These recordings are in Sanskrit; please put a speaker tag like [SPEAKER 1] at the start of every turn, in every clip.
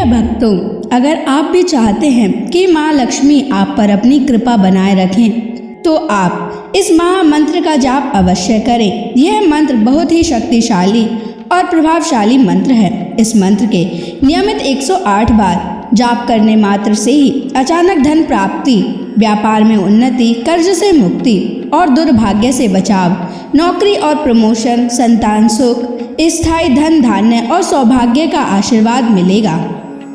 [SPEAKER 1] भक्तों, अगर आप भी चाहते हैं कि माँ लक्ष्मी आप पर अपनी कृपा बनाए रखें तो आप इस महामंत्र का जाप अवश्य करें। यह मंत्र बहुत ही शक्तिशाली और प्रभावशाली मंत्र है। इस मंत्र के नियमित 108 बार जाप करने मात्र से ही अचानक धन प्राप्ति, व्यापार में उन्नति, कर्ज से मुक्ति और दुर्भाग्य से बचाव, नौकरी और प्रमोशन, संतान सुख, स्थायी धन धान्य और सौभाग्य का आशीर्वाद मिलेगा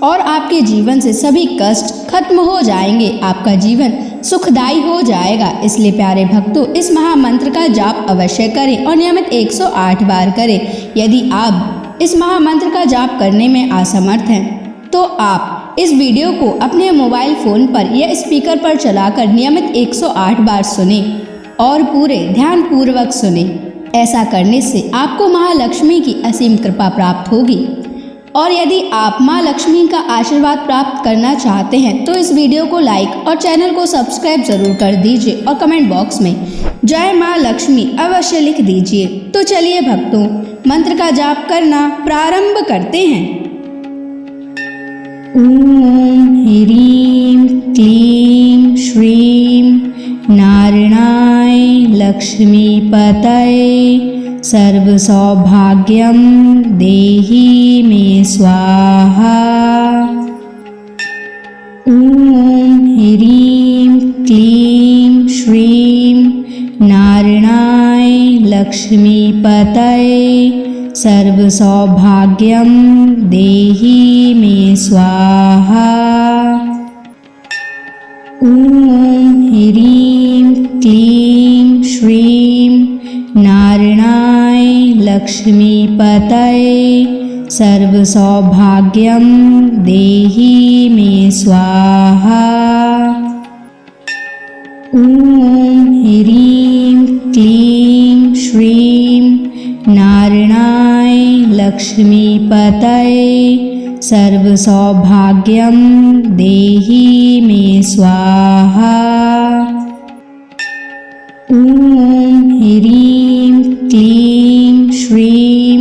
[SPEAKER 1] और आपके जीवन से सभी कष्ट खत्म हो जाएंगे। आपका जीवन सुखदायी हो जाएगा। इसलिए प्यारे भक्तों, इस महामंत्र का जाप अवश्य करें और नियमित 108 बार करें। यदि आप इस महामंत्र का जाप करने में असमर्थ हैं तो आप इस वीडियो को अपने मोबाइल फोन पर या स्पीकर पर चलाकर नियमित 108 बार सुने और पूरे ध्यान पूर्वक सुने। ऐसा करने से आपको महालक्ष्मी की असीम कृपा प्राप्त होगी। और यदि आप माँ लक्ष्मी का आशीर्वाद प्राप्त करना चाहते हैं तो इस वीडियो को लाइक और चैनल को सब्सक्राइब जरूर कर दीजिए और कमेंट बॉक्स में जय माँ लक्ष्मी अवश्य लिख दीजिए। तो चलिए भक्तों, मंत्र का जाप करना प्रारंभ करते हैं। ओम ह्रीं क्लीं श्रीं नारायणाय लक्ष्मीपतये सर्वसौभाग्यं देहि मे स्वाहा। ओम ह्रीं क्लीं श्रीं नारायणाय लक्ष्मीपतये सर्वसौभाग्यं देहि मे स्वाहा। ओम ह्रीं क्लीं श्रीं नारायणाय लक्ष्मीपतये सर्वसौभाग्यं देहि मे स्वाहा। ओम ह्रीं क्लीं श्रीं नारायणाय लक्ष्मीपतये सर्वसौभाग्यं देहि मे स्वाहा। ओम ह्रीं क्लीं श्रीं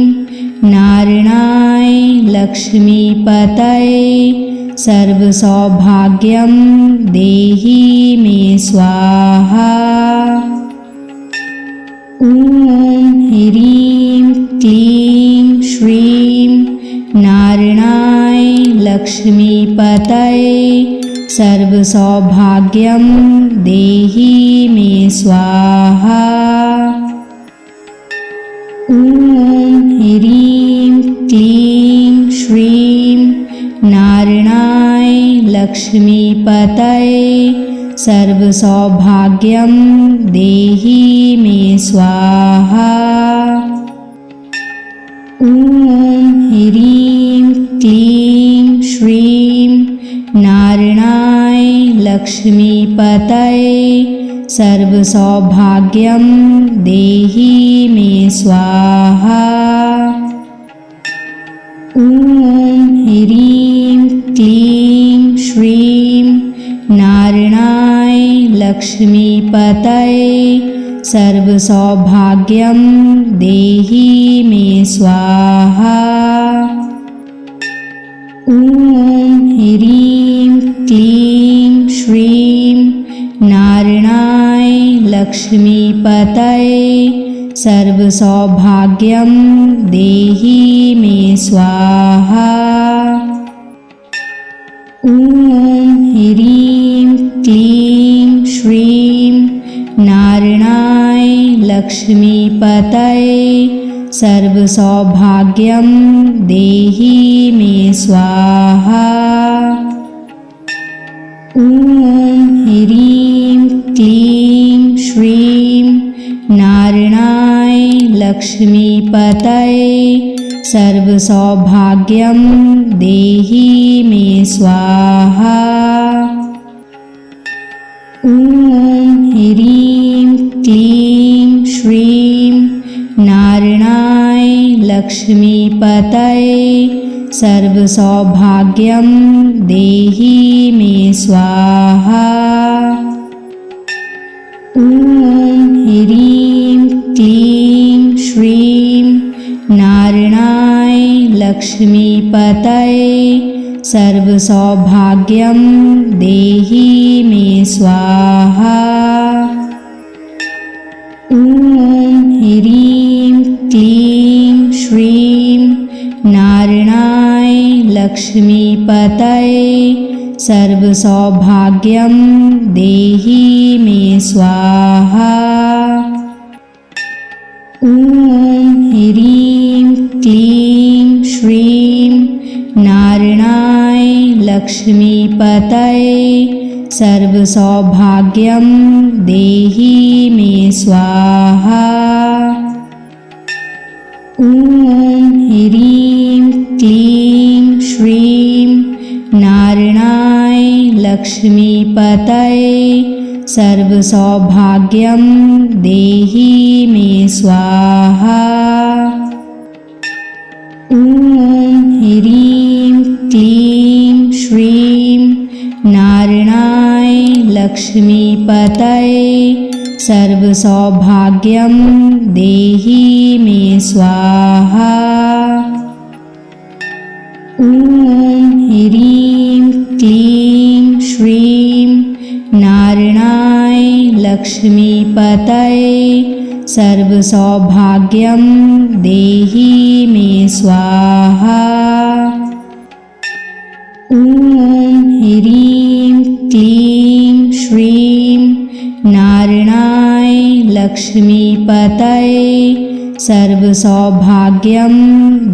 [SPEAKER 1] नारायणाय लक्ष्मीपतये सर्वसौभाग्यं देहि मे स्वाहा। ओम ह्रीं क्लीं श्रीं नारायणाय लक्ष्मीपतये सर्वसौभाग्यं देहि मे स्वाहा। ओम ह्रीं क्लीं श्रीं नारायणाय लक्ष्मीपतये सर्वसौभाग्यं देहि मे स्वाहा। ओम ह्रीं क्लीं श्रीं नारायणाय लक्ष्मीपतये सर्वसौभाग्यं देहि मे स्वाहा। ओम ह्रीं क्लीं श्रीं नारायणाय लक्ष्मीपतये सर्वसौभाग्यं देहि मे स्वाहा। ओम ह्रीं क्लीं श्रीं नारायणाय लक्ष्मीपतये सर्वसौभाग्यं देहि मे स्वाहा। ओम ह्रीं क्लीं श्रीं नारायणाय लक्ष्मीपतये सर्वसौभाग्यं देहि मे स्वाहा। ओम ह्रीं क्लीं श्रीं नारायणाय लक्ष्मीपतये सर्वसौभाग्यं देहि मे स्वाहा। ओम ह्रीं क्लीं श्रीं नारायणाय लक्ष्मीपतये सर्वसौभाग्यं देहि मे स्वाहा। ओम ह्रीं क्लीं श्रीं नारायणाय लक्ष्मीपतये सर्वसौभाग्यं देहि मे स्वाहा। ॐ ह्रीं क्लीं श्रीं नारायणाय लक्ष्मीपतये सर्वसौभाग्यं देहि मे स्वाहा। ॐ ह्रीं क्लीं श्रीं नारायणाय लक्ष्मीपतये सर्वसौभाग्यं देहि मे स्वाहा। ॐ ह्रीं क्लीं श्रीं नारायणाय लक्ष्मीपतये सर्वसौभाग्यं देहि मे स्वाहा। ॐ ह्रीं क्लीं श्रीं नारायणाय लक्ष्मीपतये सर्वसौभाग्यं देहि मे स्वाहा। ॐ ह्रीं क्लीं श्रीं नारायणाय लक्ष्मीपतये सर्वसौभाग्यं देहि मे स्वाहा। ॐ ह्रीं क्लीं श्रीं नारायणाय लक्ष्मीपतये सर्वसौभाग्यं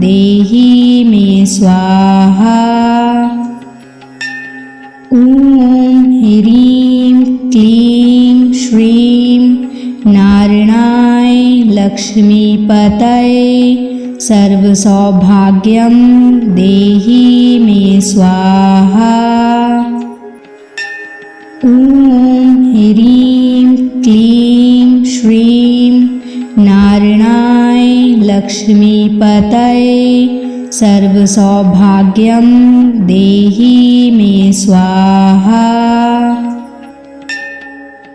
[SPEAKER 1] देहि मे स्वाहा। ॐ ह्रीं क्लीं श्रीं नारायणाय लक्ष्मीपतये सर्वसौभाग्यं देहि मे स्वाहा। ॐ ह्रीं क्लीं श्रीं नारायणाय लक्ष्मीपतये सर्वसौभाग्यं देहि मे स्वाहा।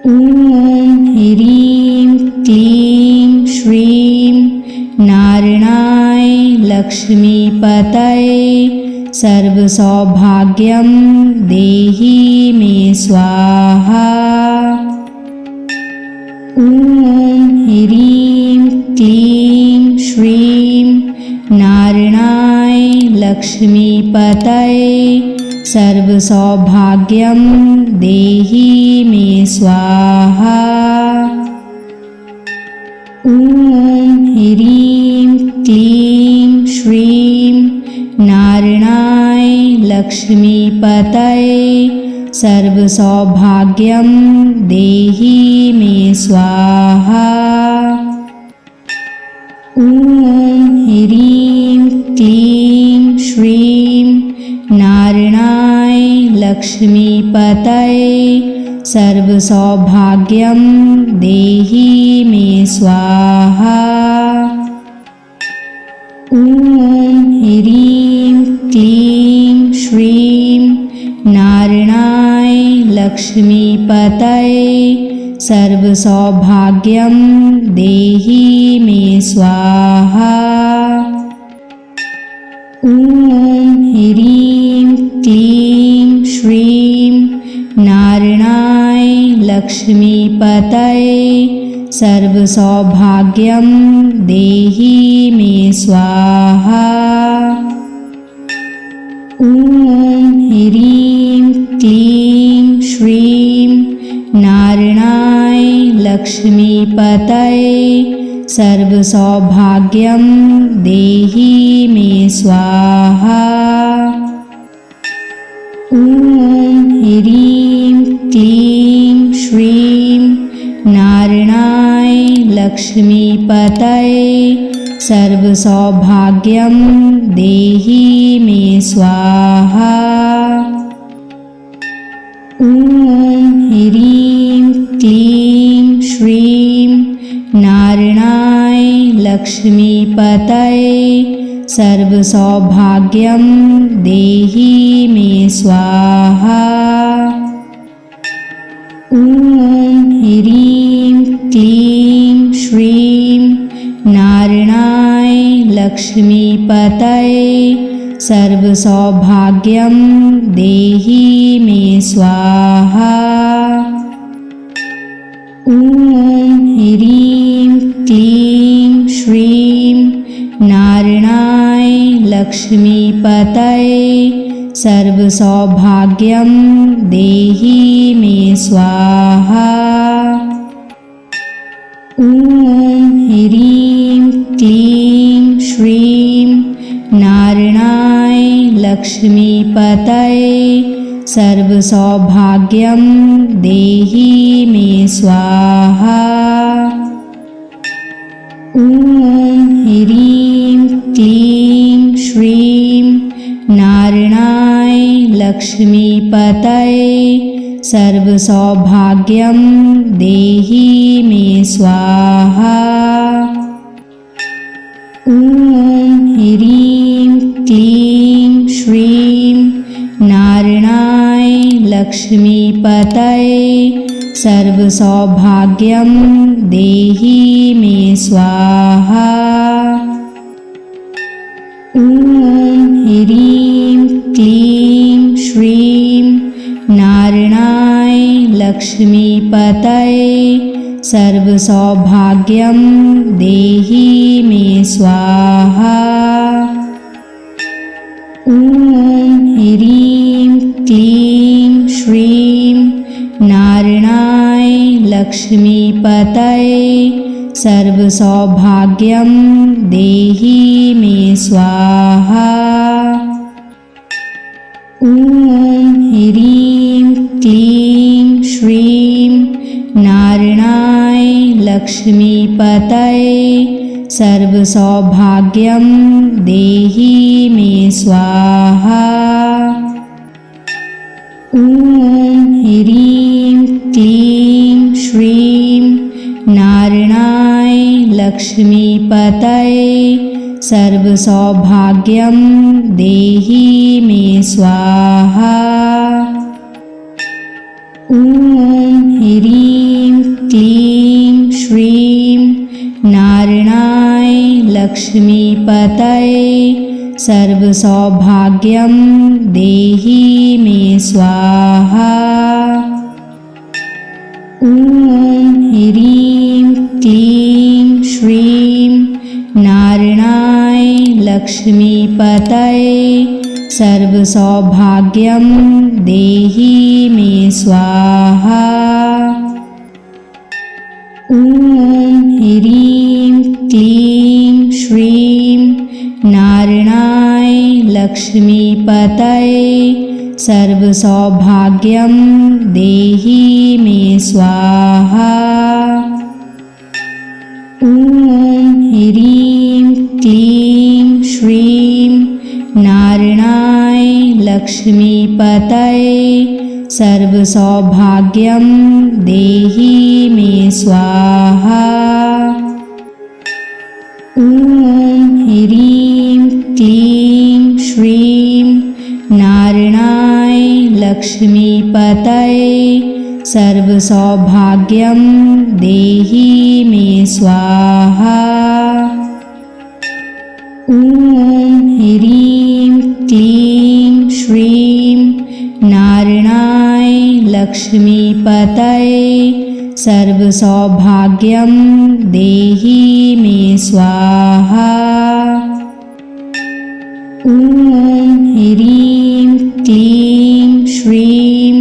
[SPEAKER 1] ॐ ह्रीं क्लीं श्रीं नारायणाय लक्ष्मीपतये सर्वसौभाग्यं देहि मे स्वाहा। ॐ ह्रीं क्लीं श्रीं नारायणाय लक्ष्मीपतये सर्वसौभाग्यं देहि मे स्वाहा। ॐ ह्रीं क्लीं श्रीं नारायणाय लक्ष्मीपतये सर्वसौभाग्यं देहि मे स्वाहा। ॐ ह्रीं क्लीं श्रीं नारायणाय लक्ष्मीपतये सर्वसौभाग्यं देहि मे स्वाहा। ॐ ह्रीं क्लीं श्रीं नारायणाय लक्ष्मीपतये सर्वसौभाग्यं देहि मे स्वाहा। ॐ ह्रीं क्लीं श्रीं नारायणाय लक्ष्मीपतये सर्वसौभाग्यं देहि मे स्वाहा। ॐ ह्रीं क्लीं श्रीं नारायणाय लक्ष्मीपतये सर्वसौभाग्यं देहि मे स्वाहा। ॐ ह्रीं क्लीं श्रीं नारायणाय लक्ष्मीपतये सर्वसौभाग्यं देहि मे स्वाहा। ॐ ह्रीं क्लीं श्रीं नारायणाय लक्ष्मीपतये सर्वसौभाग्यं देहि मे स्वाहा। ॐ ह्रीं क्लीं श्रीं नारायणाय लक्ष्मीपतये सर्वसौभाग्यं देहि मे स्वाहा। ॐ ह्रीं क्लीं श्रीं नारायणाय लक्ष्मीपतये सर्वसौभाग्यं देहि मे स्वाहा। ॐ ह्रीं क्लीं श्रीं नारायणाय लक्ष्मीपतये सर्वसौभाग्यं देहि मे स्वाहा। ॐ ह्रीं क्लीं श्रीं नारायणाय लक्ष्मीपतये सर्वसौभाग्यं देहि मे स्वाहा। ॐ ह्रीं क्लीं श्रीं नारायणाय लक्ष्मीपतये सर्वसौभाग्यं देहि मे स्वाहा। ॐ ह्रीं क्लीं श्रीं नारायणाय लक्ष्मीपतये सर्वसौभाग्यं देहि मे स्वाहा। ॐ ह्रीं क्लीं श्रीं नारायणाय लक्ष्मीपतये सर्वसौभाग्यं देहि मे स्वाहा। ॐ ह्रीं क्लीं श्रीं नारायणाय लक्ष्मीपतये सर्वसौभाग्यं देहि मे स्वाहा। ॐ ह्रीं क्लीं श्रीं नारायणाय लक्ष्मीपतये सर्वसौभाग्यं देहि मे स्वाहा। ॐ ह्रीं क्लीं श्रीं नारायणाय लक्ष्मीपतये सर्वसौभाग्यं देहि मे स्वाहा। ॐ ह्रीं क्लीं श्रीं नारायणाय लक्ष्मीपतये सर्वसौभाग्यं देहि मे स्वाहा। ॐ ह्रीं क्लीं श्रीं नारायणाय लक्ष्मीपतये सर्वसौभाग्यं देहि मे स्वाहा। ॐ ह्रीं क्लीं श्रीं नारायणाय लक्ष्मीपतये सर्वसौभाग्यं देहि मे स्वाहा। ॐ ह्रीं क्लीं श्रीं नारायणाय लक्ष्मीपतये सर्वसौभाग्यं देहि मे स्वाहा। ॐ ह्रीं क्लीं श्रीं नारायणाय लक्ष्मीपतये सर्वसौभाग्यं देहि मे स्वाहा। ॐ ह्रीं क्लीं श्रीं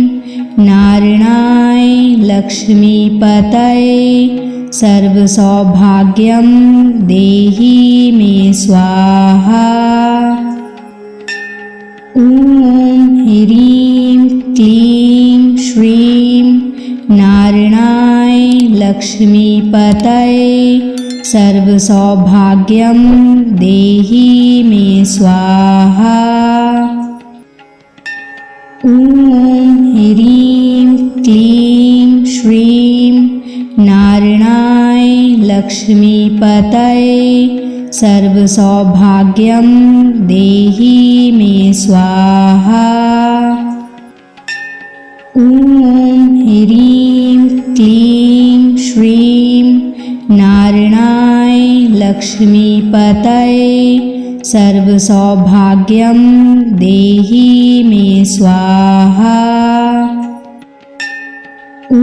[SPEAKER 1] नारायणाय लक्ष्मीपतये सर्वसौभाग्यं देहि मे स्वाहा। ॐ ह्रीं क्लीं श्रीं नारायणाय लक्ष्मीपतये सर्वसौभाग्यं देहि मे स्वाहा। ॐ ह्रीं क्लीं श्रीं नारायणाय लक्ष्मीपतये सर्वसौभाग्यं देहि मे स्वाहा। ॐ ह्रीं क्लीं श्रीं नारायणाय लक्ष्मीपतये सर्वसौभाग्यं देहि मे स्वाहा। ॐ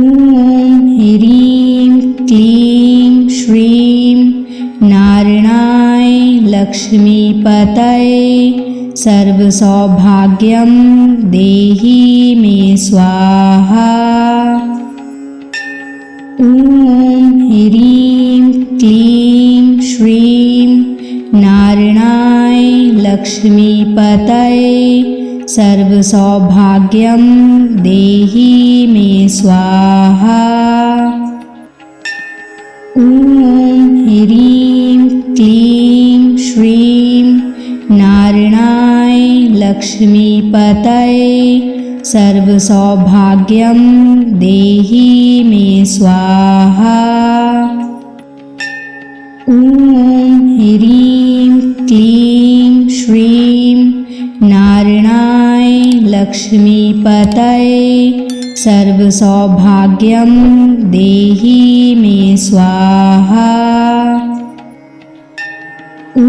[SPEAKER 1] ह्रीं क्लीं श्रीं नारायणाय लक्ष्मीपतये सर्वसौभाग्यं देहि मे स्वाहा। ॐ ह्रीं क्लीं श्रीं नारायणाय लक्ष्मीपतये सर्वसौभाग्यं देहि मे स्वाहा। ॐ ह्रीं क्लीं श्रीं नारायणाय लक्ष्मीपतये सर्वसौभाग्यं देहि मे स्वाहा। ॐ ह्रीं क्लीं श्रीं नारायणाय लक्ष्मीपतये सर्वसौभाग्यं देहि मे स्वाहा। ॐ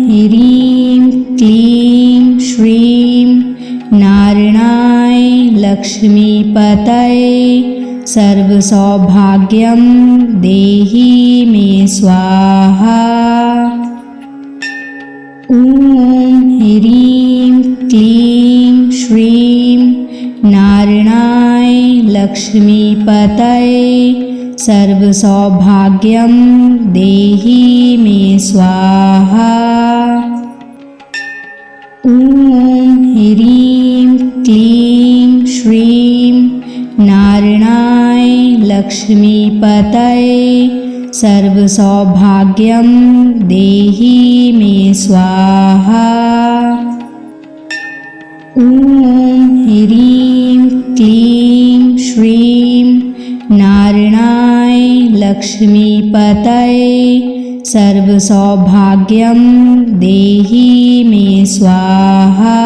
[SPEAKER 1] ह्रीं क्लीं श्रीं नारायणाय लक्ष्मीपतये सर्वसौभाग्यं देहि मे स्वाहा। ॐ ह्रीं क्लीं श्रीं नारायणाय लक्ष्मीपतये सर्वसौभाग्यं देहि मे स्वाहा। ॐ ह्रीं क्लीं श्रीं नारायणाय लक्ष्मीपतये सर्वसौभाग्यं देहि मे स्वाहा। ॐ ह्रीं क्लीं श्रीं नारायणाय लक्ष्मीपतये सर्वसौभाग्यं देहि मे स्वाहा।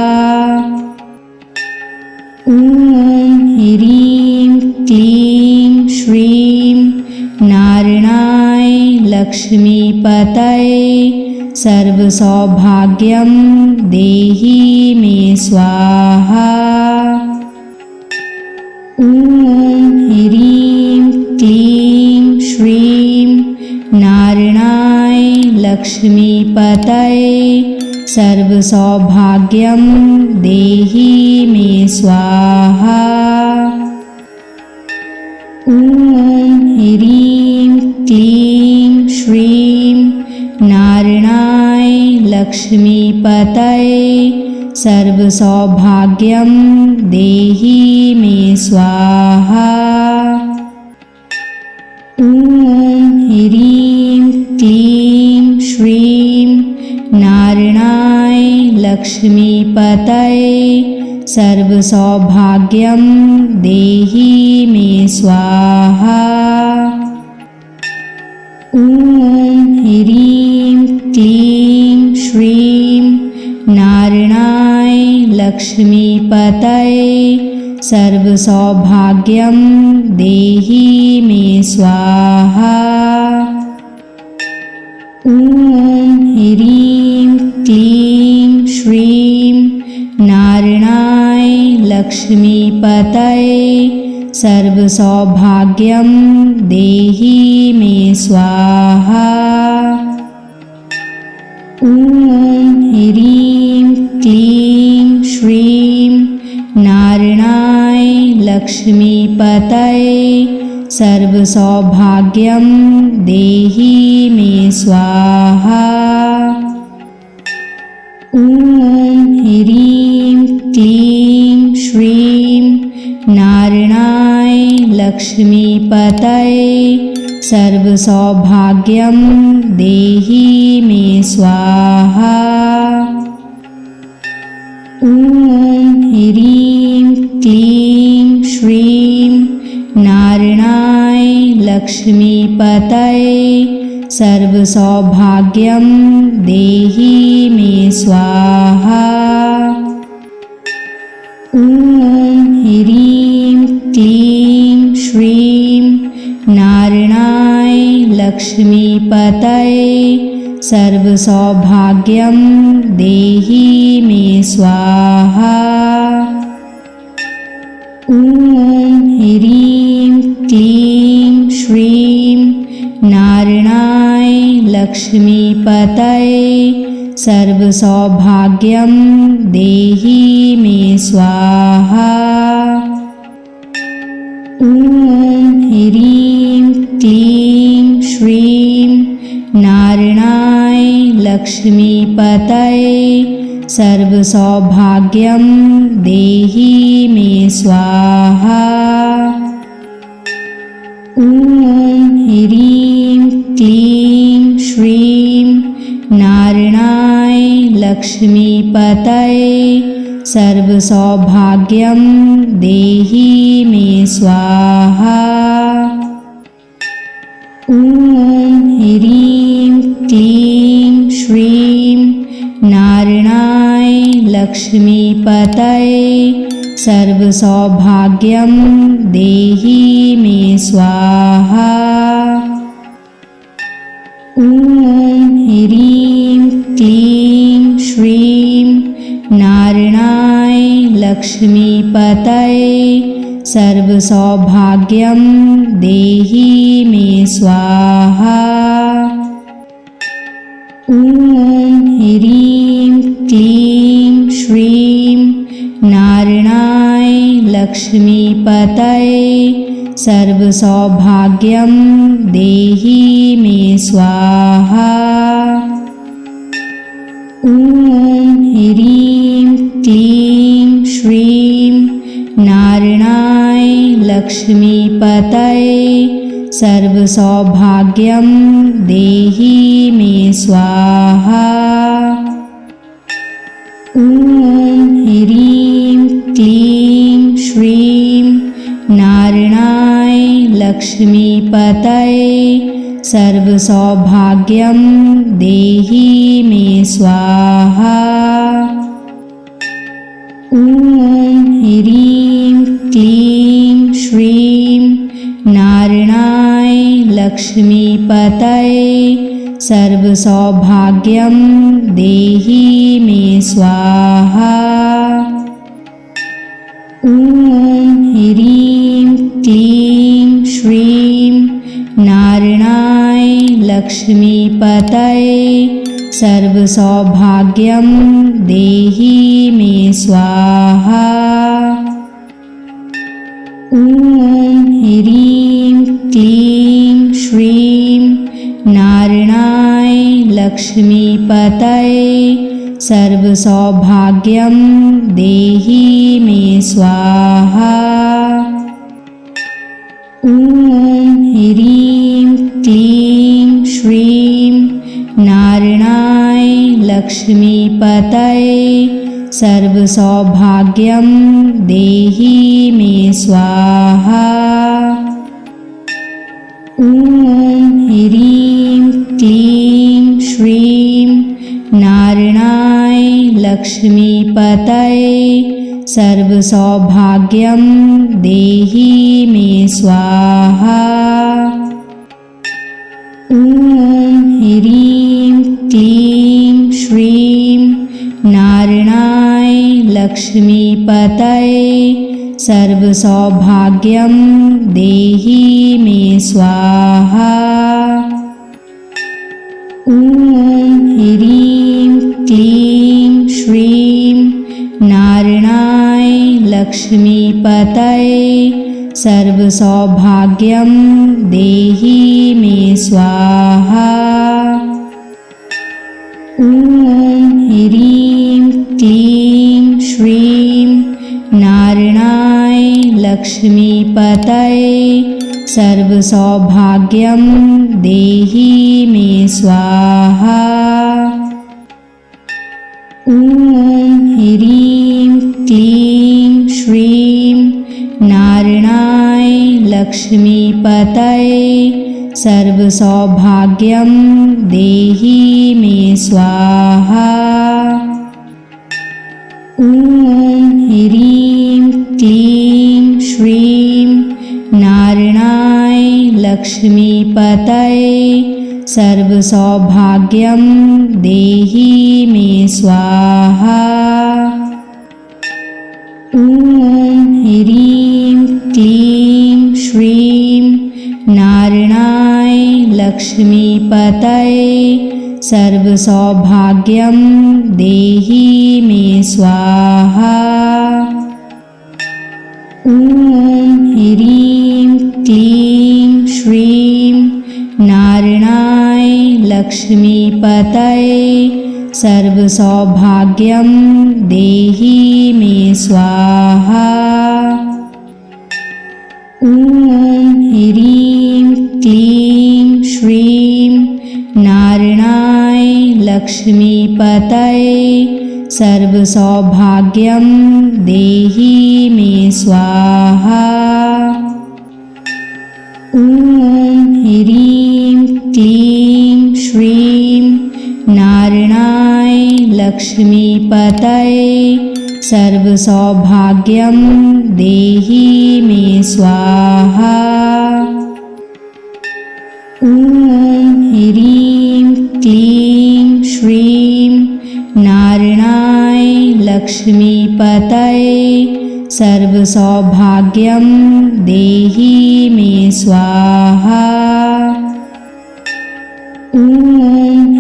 [SPEAKER 1] ॐ ह्रीं क्लीं श्रीं नारायणाय लक्ष्मीपतये सर्वसौभाग्यं देहि मे स्वाहा। ॐ ह्रीं क्लीं श्रीं नारायणाय लक्ष्मीपतये सर्वसौभाग्यं देहि मे स्वाहा। ॐ ह्रीं क्लीं श्रीं नारायणाय लक्ष्मीपतये सर्वसौभाग्यं देहि मे स्वाहा। ॐ ह्रीं क्लीं श्रीं नारायणाय लक्ष्मीपतये सर्वसौभाग्यं देहि मे स्वाहा। ॐ ह्रीं क्लीं श्रीं नारायणाय लक्ष्मीपतये सर्वसौभाग्यं देहि मे स्वाहा। ॐ ह्रीं क्लीं श्रीं नारायणाय लक्ष्मीपतये सर्वसौभाग्यं देहि मे स्वाहा। ॐ ह्रीं क्लीं श्रीं नारायणाय लक्ष्मीपतये सर्वसौभाग्यं देहि मे स्वाहा। ॐ ह्रीं क्लीं श्रीं नारायणाय लक्ष्मीपतये सर्वसौभाग्यं देहि मे स्वाहा। ॐ ह्रीं क्लीं श्रीं नारायणाय लक्ष्मीपतये सर्वसौभाग्यं देहि मे स्वाहा। ॐ ह्रीं क्लीं श्रीं नारायणाय लक्ष्मीपतये सर्वसौभाग्यं देहि मे स्वाहा। ॐ ह्रीं क्लीं श्रीं नारायणाय लक्ष्मीपतये सर्वसौभाग्यं देहि मे स्वाहा। ॐ ह्रीं क्लीं श्रीं नारायणाय लक्ष्मीपतये सर्वसौभाग्यं देहि मे स्वाहा। ॐ ह्रीं क्लीं श्रीं नारायणाय लक्ष्मीपतये सर्वसौभाग्यं देहि मे स्वाहा। ॐ ह्रीं क्लीं श्रीं नारायणाय लक्ष्मीपतये सर्वसौभाग्यं देहि मे स्वाहा। ॐ ह्रीं क्लीं श्रीं नारायणाय लक्ष्मीपतये सर्वसौभाग्यं देहि मे स्वाहा। ॐ ह्रीं क्लीं श्रीं नारायणाय लक्ष्मीपतये सर्वसौभाग्यं देहि मे स्वाहा। ॐ ह्रीं क्लीं श्रीं नारायणाय लक्ष्मीपतये सर्वसौभाग्यं देहि मे स्वाहा। ॐ ह्रीं क्लीं श्रीं नारायणाय लक्ष्मीपतये सर्वसौभाग्यं देहि मे स्वाहा। ॐ ह्रीं क्लीं श्रीं नारायणाय लक्ष्मीपतये सर्वसौभाग्यं देहि मे स्वाहा। ॐ ह्रीं क्लीं श्रीं नारायणाय लक्ष्मीपतये सर्वसौभाग्यं देहि मे स्वाहा। ॐ ह्रीं क्लीं श्रीं नारायणाय लक्ष्मीपतये सर्वसौभाग्यं देहि मे स्वाहा। ॐ ह्रीं क्लीं श्रीं नारायणाय लक्ष्मीपतये सर्वसौभाग्यं देहि मे स्वाहा। ॐ ह्रीं क्लीं श्रीं नारायणाय लक्ष्मीपतये सर्वसौभाग्यं देहि मे स्वाहा। ॐ ह्रीं क्लीं श्रीं नारायणाय लक्ष्मीपतये सर्वसौभाग्यं देहि मे स्वाहा। ॐ ह्रीं क्लीं श्रीं नारायणाय लक्ष्मीपतये सर्वसौभाग्यं देहि मे स्वाहा। ॐ ह्रीं क्लीं श्रीं नारायणाय लक्ष्मीपतये सर्वसौभाग्यं देहि मे स्वाहा। ॐ ह्रीं क्लीं श्रीं नारायणाय लक्ष्मीपतये सर्वसौभाग्यं देहि मे स्वाहा। ॐ ह्रीं क्लीं श्रीं नारायणाय लक्ष्मीपतये सर्वसौभाग्यं देहि मे स्वाहा। ॐ ह्रीं क्लीं श्रीं नारायणाय लक्ष्मीपतये सर्वसौभाग्यं देहि मे स्वाहा। ॐ ह्रीं क्लीं श्रीं नारायणाय लक्ष्मीपतये सर्वसौभाग्यं देहि मे स्वाहा। ॐ ह्रीं क्लीं श्रीं नारायणाय लक्ष्मीपतये सर्वसौभाग्यं देहि मे स्वाहा। ॐ ह्रीं क्लीं श्रीं नारायणाय लक्ष्मीपतये सर्वसौभाग्यं देहि मे स्वाहा। ॐ ह्रीं क्लीं श्रीं नारायणाय लक्ष्मीपतये सर्वसौभाग्यं देहि मे स्वाहा। ॐ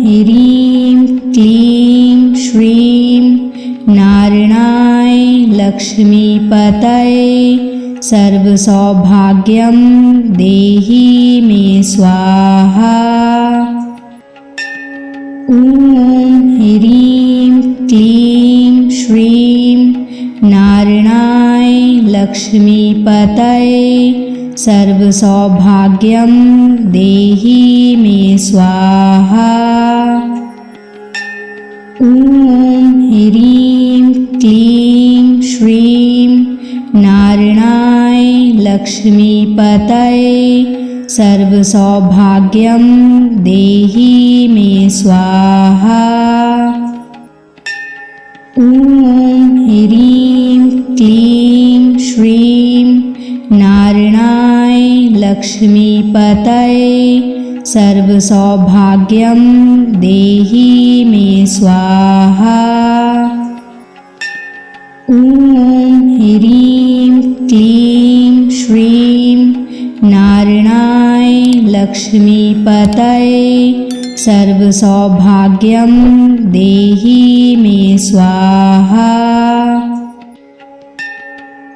[SPEAKER 1] ह्रीं क्लीं श्रीं नारायणाय लक्ष्मीपतये सर्वसौभाग्यं देहि मे स्वाहा। ॐ ह्रीं क्लीं श्रीं नारायणाय लक्ष्मीपतये सर्वसौभाग्यं देहि मे स्वाहा। ॐ ह्रीं क्लीं श्रीं नारायणाय लक्ष्मीपतये सर्वसौभाग्यं देहि मे स्वाहा। ॐ ह्रीं क्लीं श्रीं नारायणाय लक्ष्मीपतये सर्वसौभाग्यं देहि मे स्वाहा। ॐ ह्रीं क्लीं श्रीं नारायणाय लक्ष्मीपतये सर्वसौभाग्यं देहि मे स्वाहा।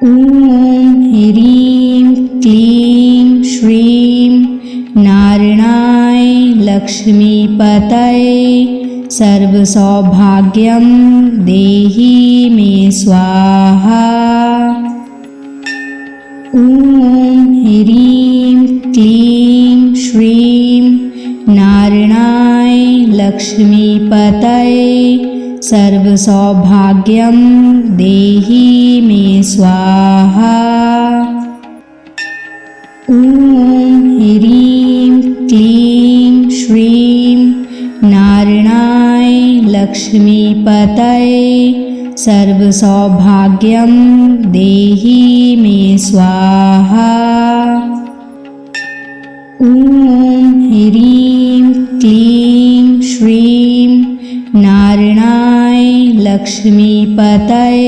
[SPEAKER 1] ॐ ह्रीं क्लीं श्रीं नारायणाय लक्ष्मीपतये सर्वसौभाग्यं देहि मे स्वाहा। ॐ ह्रीं क्लीं श्रीं नारायणाय लक्ष्मीपतये सर्वसौभाग्यं देहि मे स्वाहा। ॐ ह्रीं क्लीं श्रीं नारायणाय लक्ष्मीपतये सर्वसौभाग्यं देहि मे स्वाहा। ॐ ह्रीं क्लीं श्रीं नारायणाय लक्ष्मीपतये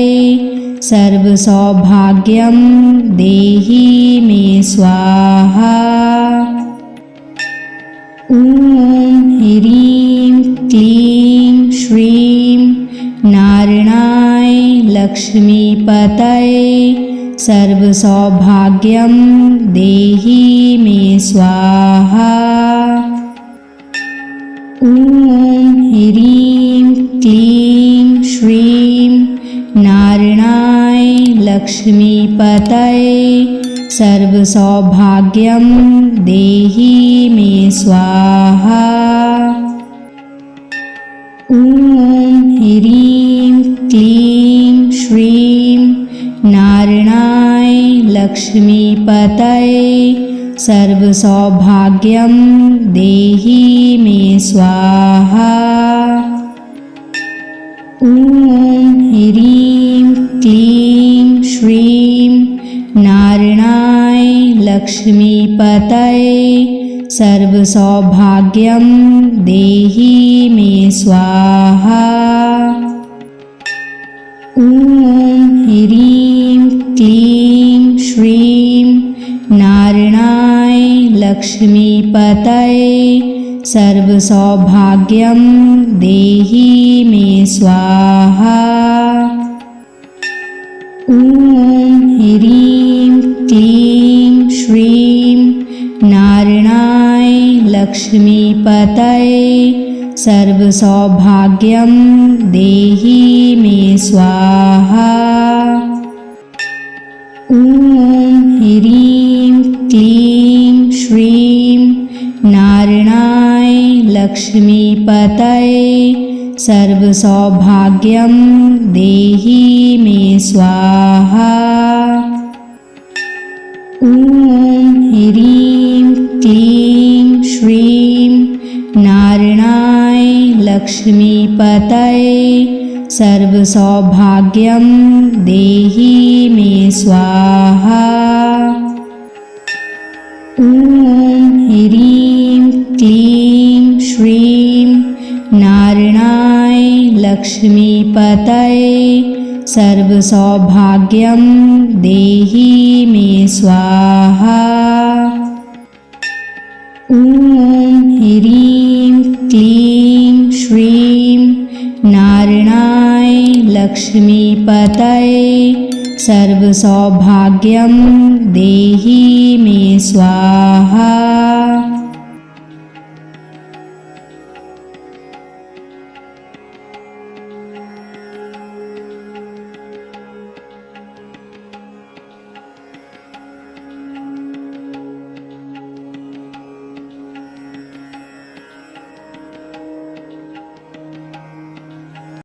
[SPEAKER 1] सर्वसौभाग्यं देहि मे स्वाहा। ॐ ह्रीं क्लीं श्रीं नारायणाय लक्ष्मीपतये सर्वसौभाग्यं देहि मे स्वाहा। ॐ ह्रीं क्लीं श्रीं नारायणाय लक्ष्मीपतये सर्वसौभाग्यं देहि मे स्वाहा। ॐ ह्रीं क्लीं श्रीं नारायणाय लक्ष्मीपतये सर्वसौभाग्यं देहि मे स्वाहा। ॐ ह्रीं क्लीं श्रीं नारायणाय लक्ष्मीपतये सर्वसौभाग्यं देहि मे स्वाहा। ॐ ह्रीं क्लीं श्रीं नारायणाय लक्ष्मीपतये सर्वसौभाग्यं देहि मे स्वाहा। ॐ ह्रीं क्लीं श्रीं नारायणाय लक्ष्मीपतये सर्वसौभाग्यं देहि मे स्वाहा। ॐ ह्रीं क्लीं श्रीं नारायणाय लक्ष्मीपतये सर्वसौभाग्यं देहि मे स्वाहा। ॐ ह्रीं क्लीं श्रीं नारायणाय लक्ष्मीपतये सर्वसौभाग्यं देहि मे स्वाहा। ॐ ह्रीं क्लीं श्रीं नारायणाय लक्ष्मीपतये सर्वसौभाग्यं देहि मे स्वाहा। ॐ ह्रीं क्लीं श्रीं नारायणाय लक्ष्मीपतये सर्वसौभाग्यं देहि मे स्वाहा।